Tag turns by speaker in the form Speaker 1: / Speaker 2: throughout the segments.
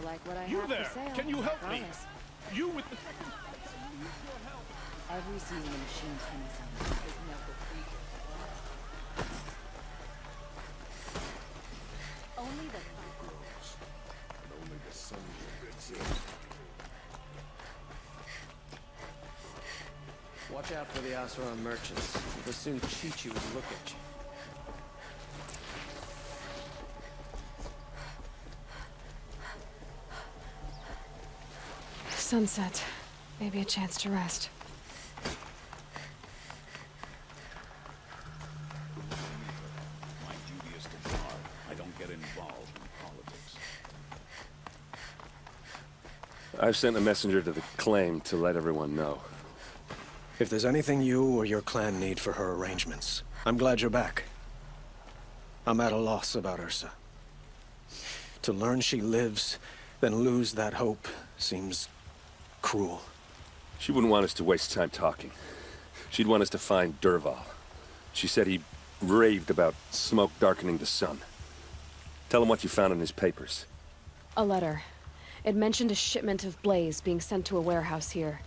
Speaker 1: like what I
Speaker 2: You
Speaker 1: have
Speaker 2: there?
Speaker 1: to say.
Speaker 2: Can you help me?
Speaker 1: Promise.
Speaker 2: You with the second place, I need your help.
Speaker 1: Every season the machines can be something. It's never free. Only the
Speaker 3: And only the sun gets in.
Speaker 4: Watch out for the AORUS merchants. They'll soon cheat you and look at you.
Speaker 5: Sunset. Maybe a chance to rest.
Speaker 2: My duty is to guard. I don't get involved in politics.
Speaker 3: I've sent a messenger to the claim to let everyone know.
Speaker 6: If there's anything you or your clan need for her arrangements, I'm glad you're back. I'm at a loss about Ursa. To learn she lives, then lose that hope, seems cruel.
Speaker 3: She wouldn't want us to waste time talking. She'd want us to find Dervahl. She said he raved about smoke darkening the sun. Tell him what you found in his papers.
Speaker 5: A letter. It mentioned a shipment of blaze being sent to a warehouse here.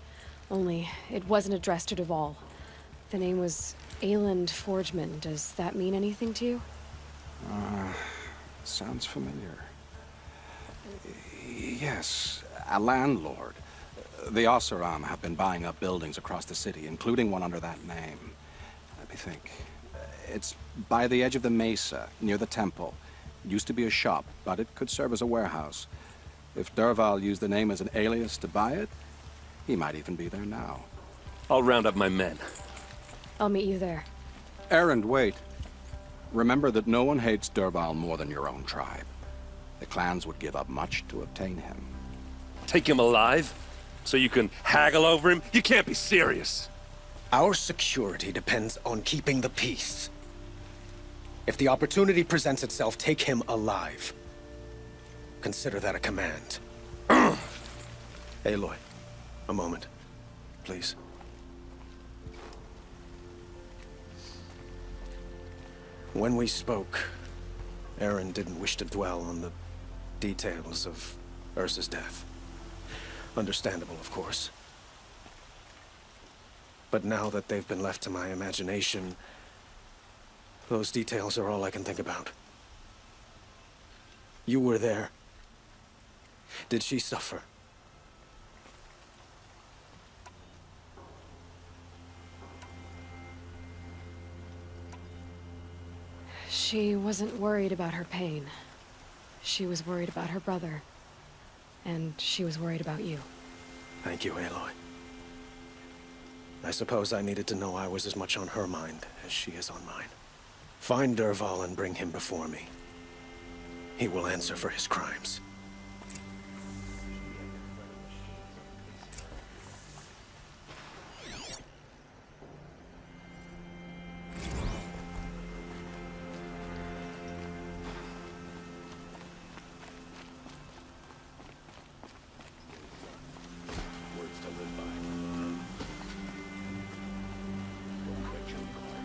Speaker 5: Only, it wasn't addressed to Dervahl. The name was Ayland Forgeman. Does that mean anything to you?
Speaker 7: Sounds familiar. Yes, a landlord. The Oseram have been buying up buildings across the city, including one under that name. Let me think. It's by the edge of the mesa, near the temple. It used to be a shop, but it could serve as a warehouse. If Dervahl used the name as an alias to buy it, he might even be there now.
Speaker 3: I'll round up my men.
Speaker 5: I'll meet you there.
Speaker 7: Erend, wait. Remember that no one hates Dervahl more than your own tribe. The clans would give up much to obtain him.
Speaker 3: Take him alive? So you can haggle over him? You can't be serious.
Speaker 6: Our security depends on keeping the peace. If the opportunity presents itself, take him alive. Consider that a command. Aloy, a moment, please. When we spoke, Erend didn't wish to dwell on the details of Ursa's death. Understandable, of course. But now that they've been left to my imagination, those details are all I can think about. You were there. Did she suffer?
Speaker 5: She wasn't worried about her pain. She was worried about her brother. And she was worried about you.
Speaker 6: Thank you, Aloy. I suppose I needed to know I was as much on her mind as she is on mine. Find Dervahl and bring him before me. He will answer for his crimes.
Speaker 3: Words to live by. Don't bet your card.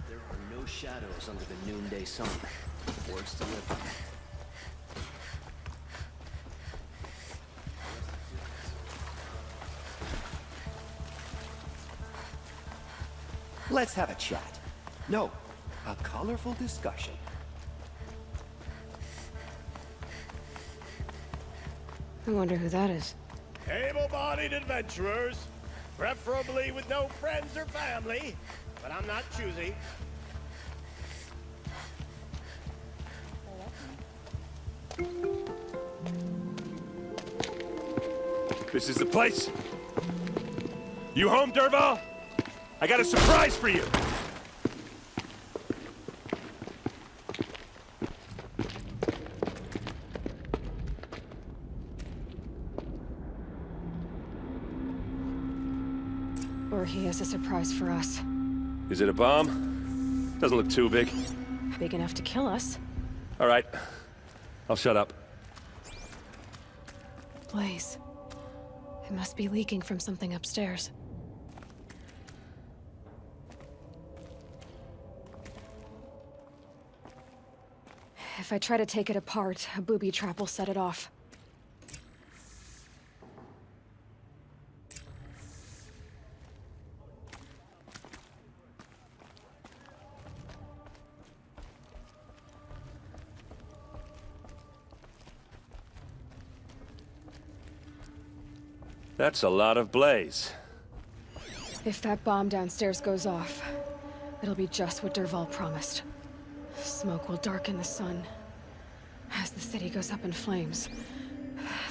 Speaker 4: There are no shadows under the noonday sun. Words to live by.
Speaker 8: Let's have a chat. No, a colorful discussion.
Speaker 5: I wonder who that is.
Speaker 2: Able-bodied adventurers, preferably with no friends or family, but I'm not choosy.
Speaker 3: This is the place. You home, Dervahl? I got a surprise for you.
Speaker 5: Or he has a surprise for us.
Speaker 3: Is it a bomb? Doesn't look too big.
Speaker 5: Big enough to kill us.
Speaker 3: All right. I'll shut up.
Speaker 5: Blaze. It must be leaking from something upstairs. If I try to take it apart, a booby trap will set it off.
Speaker 3: That's a lot of blaze.
Speaker 5: If that bomb downstairs goes off, it'll be just what Dervahl promised. Smoke will darken the sun as the city goes up in flames.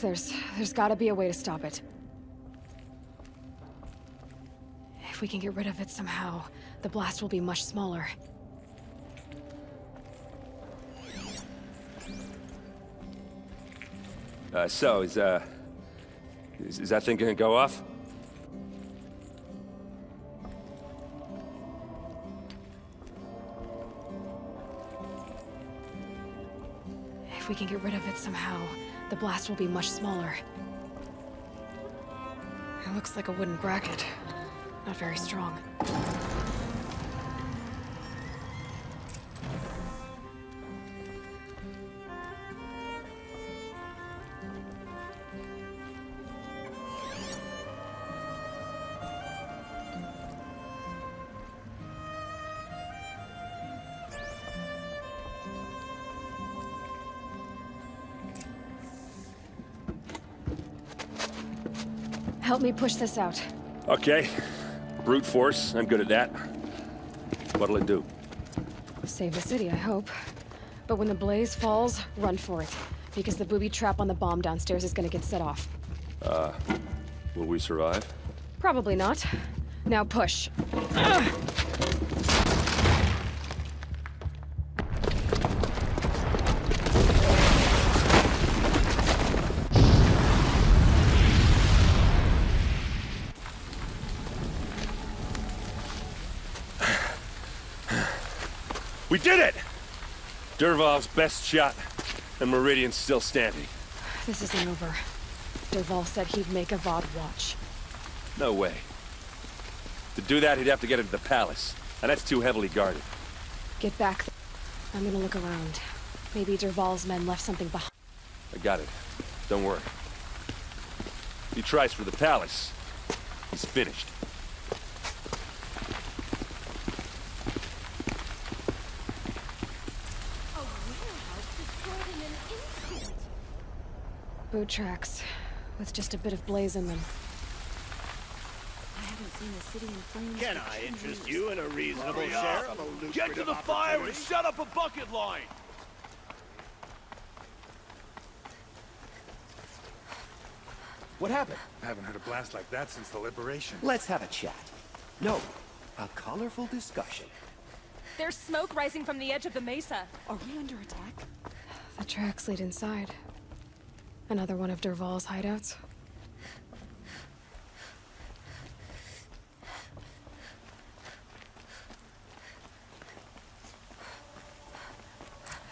Speaker 5: There's gotta be a way to stop it. If we can get rid of it somehow, the blast will be much smaller.
Speaker 3: So, is that thing gonna go off?
Speaker 5: If we can get rid of it somehow, the blast will be much smaller. It looks like a wooden bracket. Not very strong. Help me push this out.
Speaker 3: Okay. Brute force, I'm good at that. What'll it do?
Speaker 5: Save the city, I hope. But when the blaze falls, run for it. Because the booby trap on the bomb downstairs is gonna get set off.
Speaker 3: Will we survive?
Speaker 5: Probably not. Now push.
Speaker 3: We did it! Dervahl's best shot, and Meridian's still standing.
Speaker 5: This isn't over. Dervahl said he'd make a VOD watch.
Speaker 3: No way. To do that, he'd have to get into the palace, and that's too heavily guarded.
Speaker 5: Get back. I'm gonna look around. Maybe Dervahl's men left something behind.
Speaker 3: I got it. Don't worry. If he tries for the palace, he's finished.
Speaker 5: Boot tracks, with just a bit of blaze in them.
Speaker 1: I haven't seen the city in flames.
Speaker 2: Can
Speaker 1: for
Speaker 2: I
Speaker 1: 10
Speaker 2: interest
Speaker 1: years.
Speaker 2: you in a reasonable share of a lucrative
Speaker 9: Get to the fire and
Speaker 2: opportunity?
Speaker 9: set up a bucket line!
Speaker 8: What happened?
Speaker 10: I haven't heard a blast like that since the liberation.
Speaker 8: Let's have a chat. No, a colorful discussion.
Speaker 11: There's smoke rising from the edge of the mesa.
Speaker 1: Are we under attack?
Speaker 5: The tracks lead inside. Another one of Dervahl's hideouts.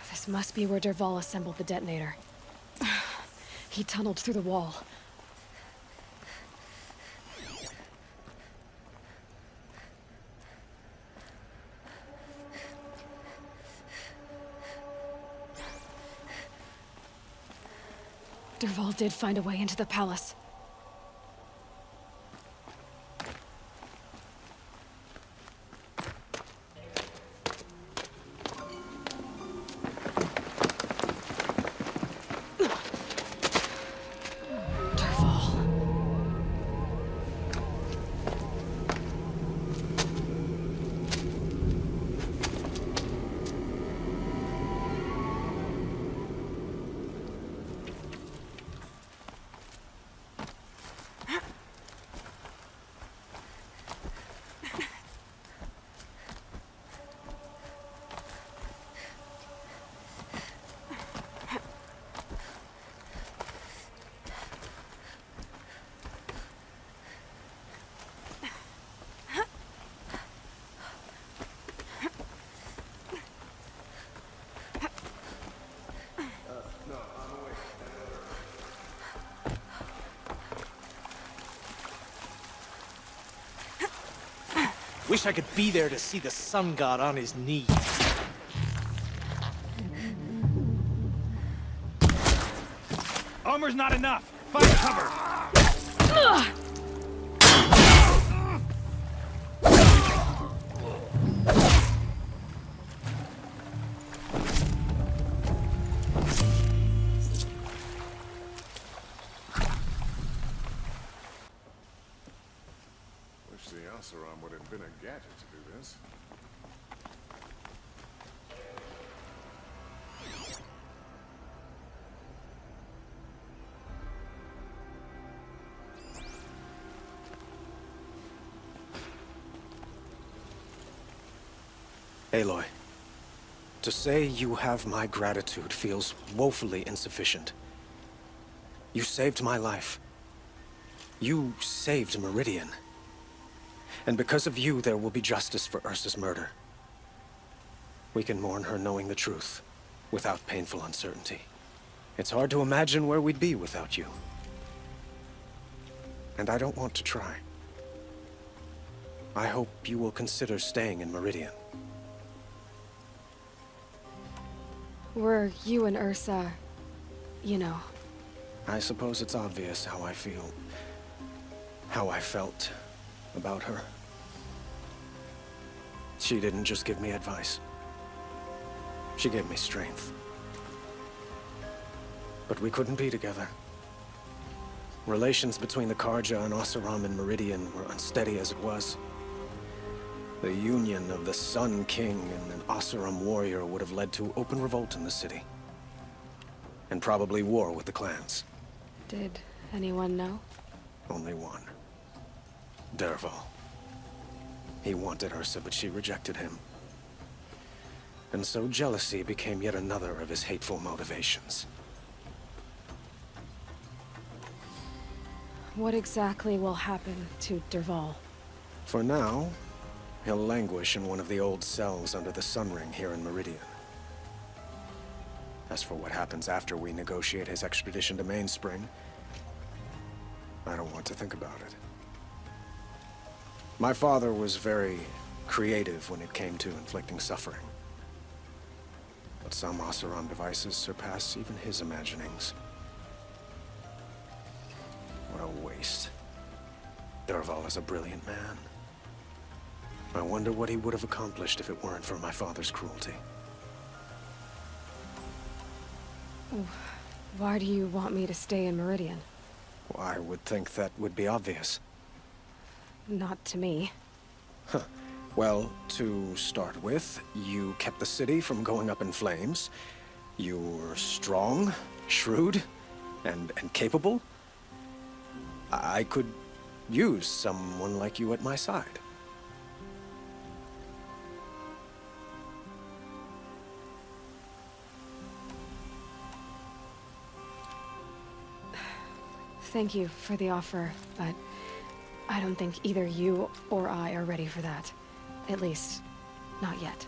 Speaker 5: This must be where Dervahl assembled the detonator. He tunneled through the wall. Dervahl did find a way into the palace. Dervahl.
Speaker 12: Wish I could be there to see the sun god on his knees.
Speaker 10: Armor's not enough. Find cover.
Speaker 13: Wish the AORUS would invent a gadget to do this.
Speaker 6: Aloy, to say you have my gratitude feels woefully insufficient. You saved my life. You saved Meridian. And because of you, there will be justice for Ursa's murder. We can mourn her knowing the truth, without painful uncertainty. It's hard to imagine where we'd be without you. And I don't want to try. I hope you will consider staying in Meridian.
Speaker 5: Were you and Ursa, you know?
Speaker 6: I suppose it's obvious how I feel. How I felt about her. She didn't just give me advice. She gave me strength. But we couldn't be together. Relations between the Karja and AORUS and Meridian were unsteady as it was. The union of the Sun King and an AORUS warrior would have led to open revolt in the city. And probably war with the clans.
Speaker 5: Did anyone know?
Speaker 6: Only one. Dervahl. He wanted Ursa, but she rejected him. And so jealousy became yet another of his hateful motivations.
Speaker 5: What exactly will happen to Dervahl?
Speaker 6: For now, he'll languish in one of the old cells under the Sun Ring here in Meridian. As for what happens after we negotiate his extradition to Mainspring, I don't want to think about it. My father was very creative when it came to inflicting suffering. But some AORUS devices surpass even his imaginings. What a waste. Dervahl is a brilliant man. I wonder what he would have accomplished if it weren't for my father's cruelty.
Speaker 5: Why do you want me to stay in Meridian?
Speaker 6: Well, I would think that would be obvious.
Speaker 5: Not to me.
Speaker 6: Huh. Well, to start with, you kept the city from going up in flames. You were strong, shrewd, and capable. I could use someone like you at my side.
Speaker 5: Thank you for the offer, but I don't think either you or I are ready for that. At least, not yet.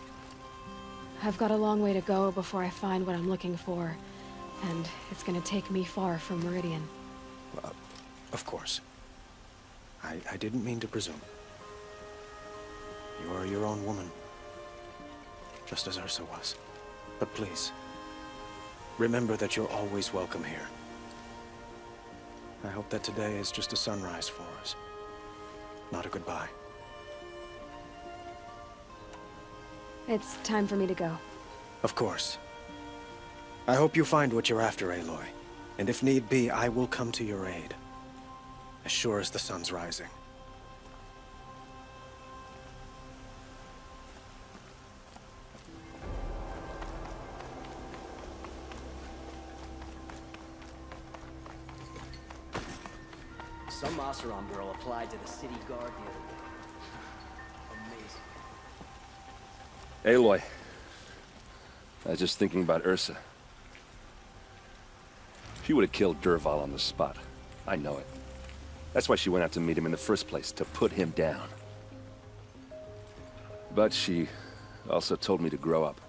Speaker 5: I've got a long way to go before I find what I'm looking for, and it's gonna take me far from Meridian.
Speaker 6: Of course. I didn't mean to presume. You are your own woman, just as Ursa was. But please, remember that you're always welcome here. I hope that today is just a sunrise for us, not a goodbye.
Speaker 5: It's time for me to go.
Speaker 6: Of course. I hope you find what you're after, Aloy. And if need be, I will come to your aid. As sure as the sun's rising.
Speaker 4: Some AORUS girl applied to the city guard the other day. Amazing.
Speaker 3: Aloy. I was just thinking about Ursa. She would have killed Dervahl on the spot. I know it. That's why she went out to meet him in the first place, to put him down. But she also told me to grow up.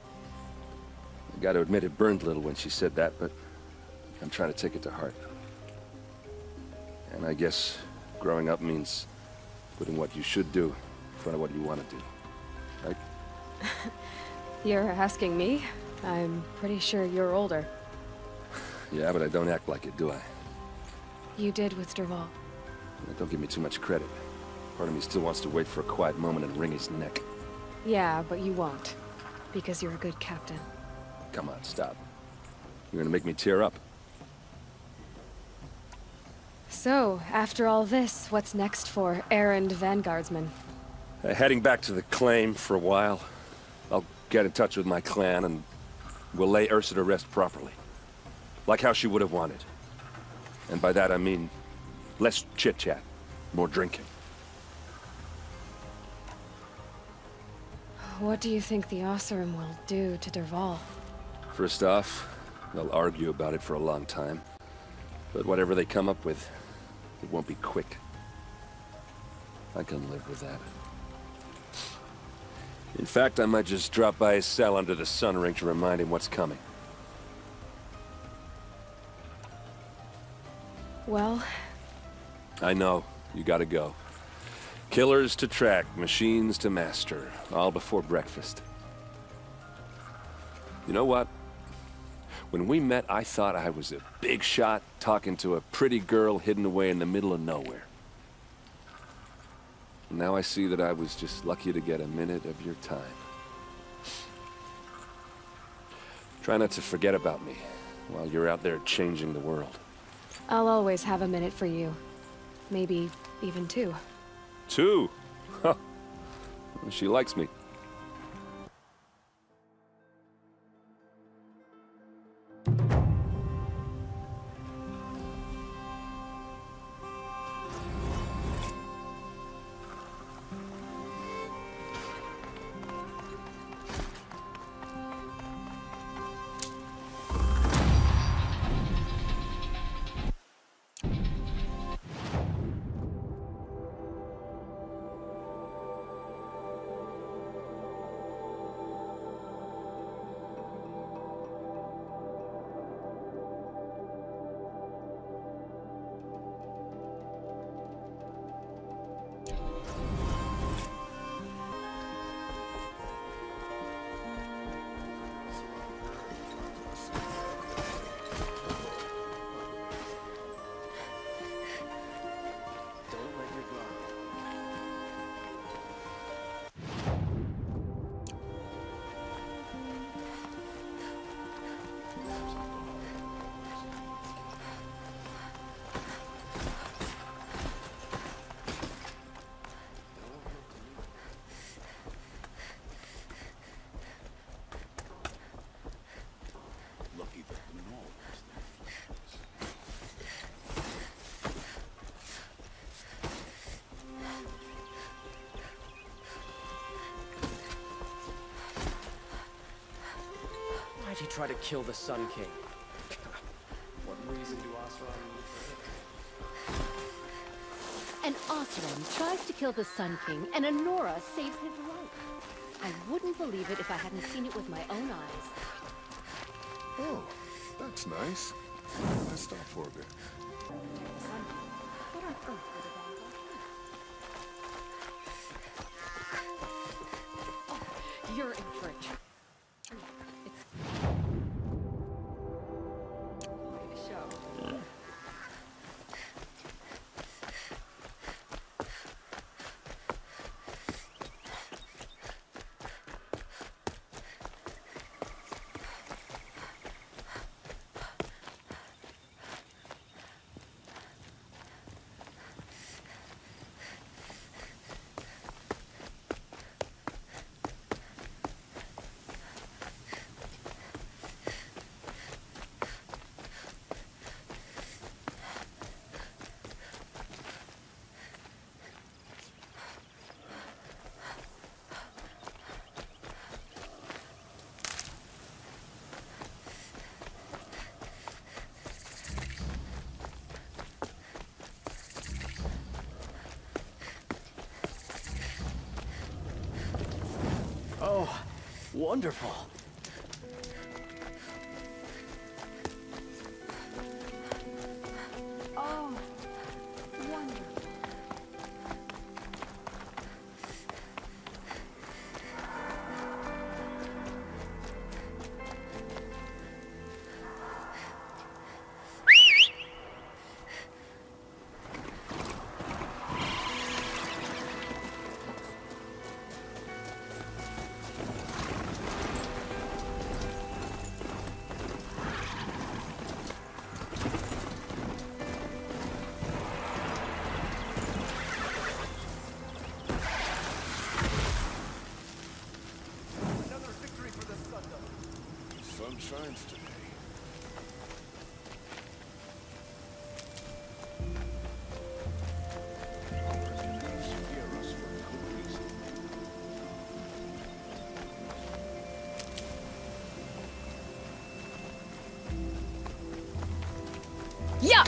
Speaker 3: I gotta admit it burned a little when she said that, but I'm trying to take it to heart. And I guess growing up means putting what you should do in front of what you want to do, right?
Speaker 5: You're asking me? I'm pretty sure you're older.
Speaker 3: Yeah, but I don't act like it, do I?
Speaker 5: You did with Dervahl.
Speaker 3: Don't give me too much credit. Part of me still wants to wait for a quiet moment and wring his neck.
Speaker 5: Yeah, but you won't. Because you're a good captain.
Speaker 3: Come on, stop. You're gonna make me tear up.
Speaker 5: So, after all this, what's next for errand vanguardsman?
Speaker 3: Heading back to the claim for a while. I'll get in touch with my clan and we'll lay Ursa to rest properly. Like how she would have wanted. And by that I mean less chit-chat, more drinking.
Speaker 5: What do you think the Oseram will do to Dervahl?
Speaker 3: First off, they'll argue about it for a long time. But whatever they come up with, it won't be quick. I can live with that. In fact, I might just drop by his cell under the sun ring to remind him what's coming.
Speaker 5: Well...
Speaker 3: I know. You gotta go. Killers to track, machines to master, all before breakfast. You know what? When we met, I thought I was a big shot talking to a pretty girl hidden away in the middle of nowhere. Now I see that I was just lucky to get a minute of your time. Try not to forget about me while you're out there changing the world.
Speaker 5: I'll always have a minute for you. Maybe even two.
Speaker 3: Two? Huh. She likes me.
Speaker 4: Why'd you try to kill the Sun King? What reason do Oseram need for it?
Speaker 1: An Oseram tries to kill the Sun King, and Honora saves his life. I wouldn't believe it if I hadn't seen it with my own eyes.
Speaker 13: Oh, that's nice. Let's stop for a bit.
Speaker 1: Sun King? What on earth would a Vanguard do? Oh, you're in for a treat. It's quite a show.
Speaker 4: Oh, wonderful.
Speaker 1: Oh, wonderful.
Speaker 13: sun shines today. Our enemies fear us for good reason.
Speaker 5: Yeah!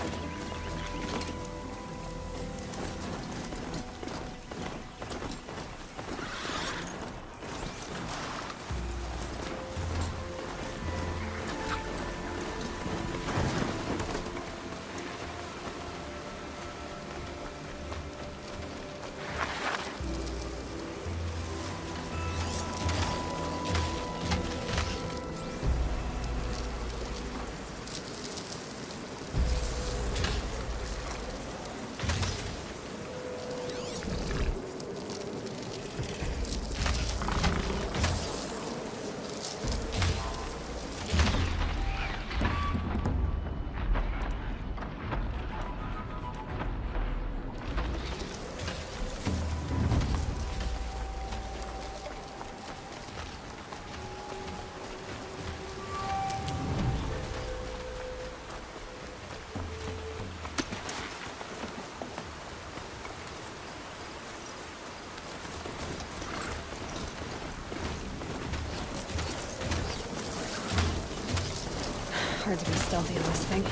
Speaker 5: Hard to be stealthy on this thing.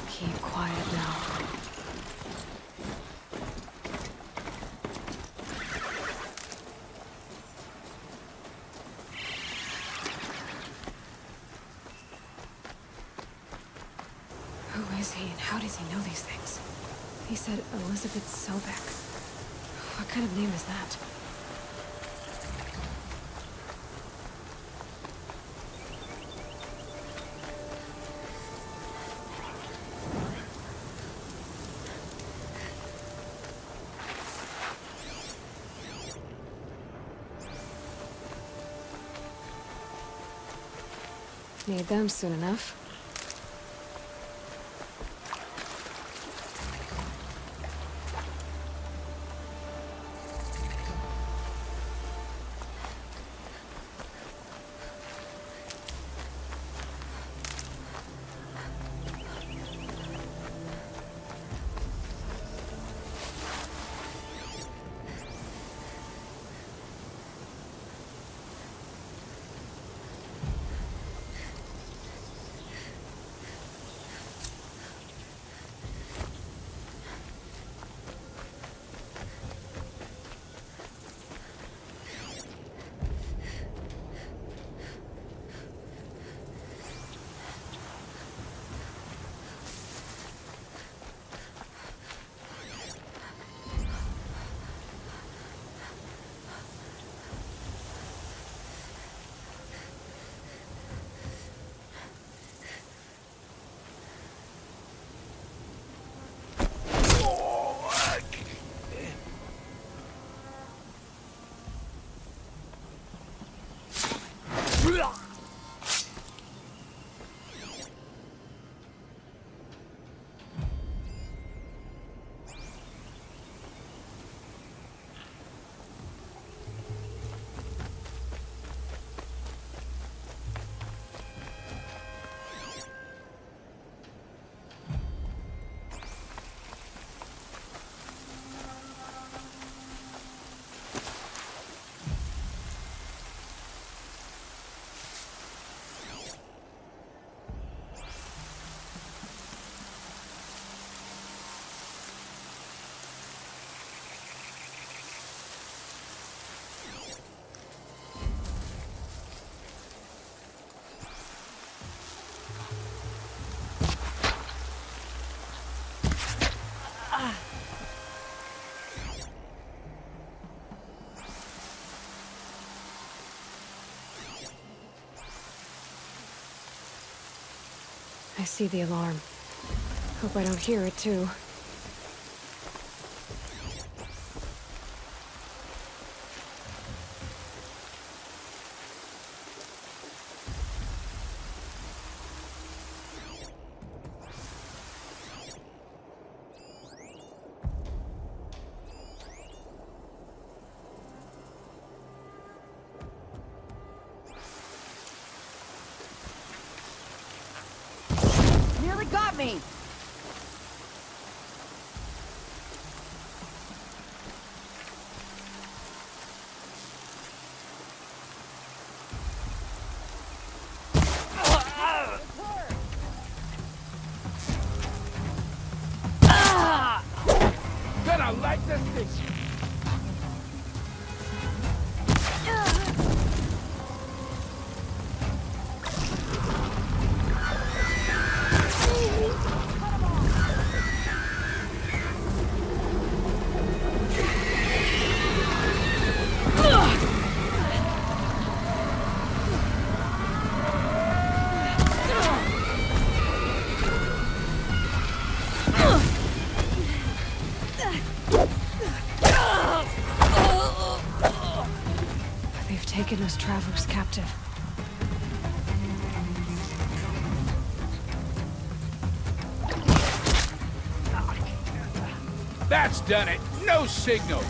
Speaker 5: Keep quiet now. Who is he and how does he know these things? He said Elizabeth Sobek. What kind of name is that? Need them soon enough. I see the alarm. Hope I don't hear it, too.
Speaker 1: me!
Speaker 9: Gonna light this thing.
Speaker 5: They've taken us travelers captive.
Speaker 9: That's done it. No signal.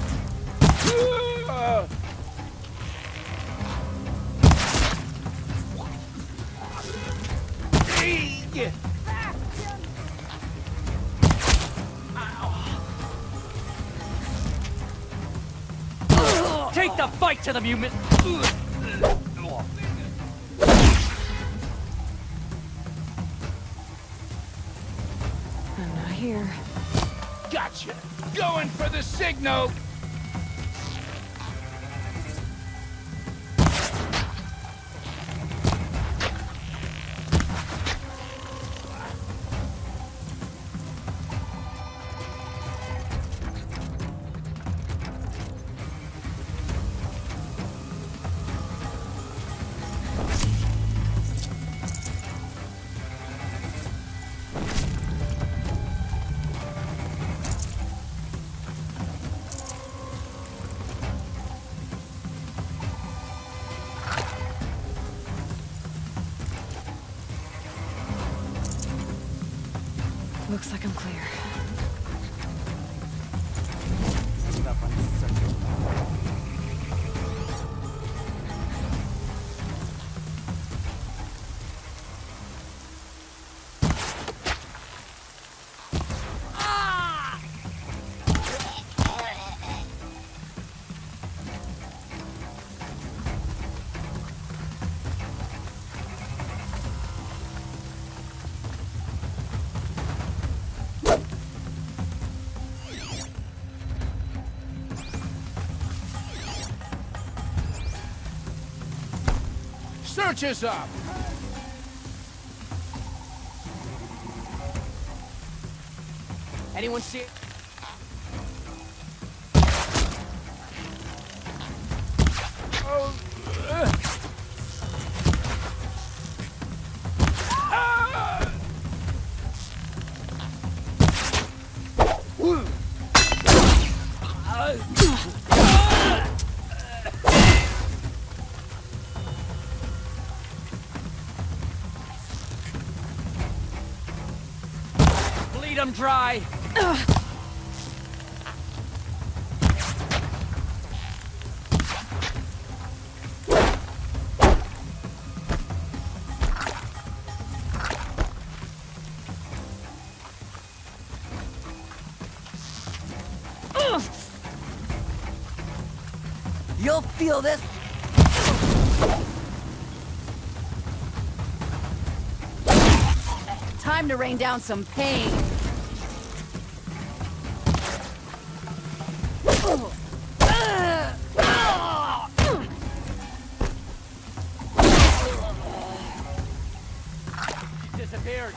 Speaker 4: Take the fight to the mutant!
Speaker 5: I'm not here.
Speaker 9: Gotcha. Going for the signal.
Speaker 5: Looks like I'm clear.
Speaker 9: Search us up.
Speaker 4: Anyone see it? Bleed them dry.
Speaker 1: You'll feel this. Time to rain down some pain.
Speaker 4: Disappeared.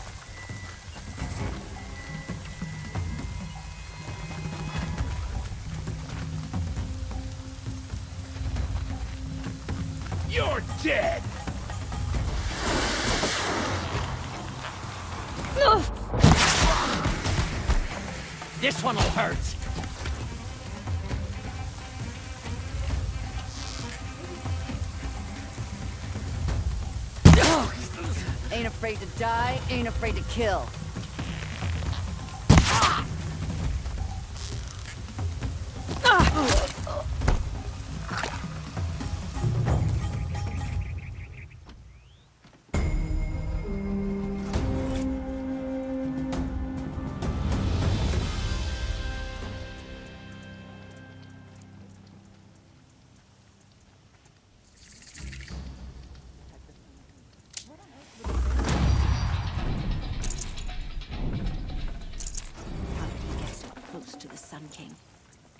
Speaker 9: You're dead.
Speaker 4: This one'll hurt.
Speaker 1: Ain't afraid to die, ain't afraid to kill. Sun King.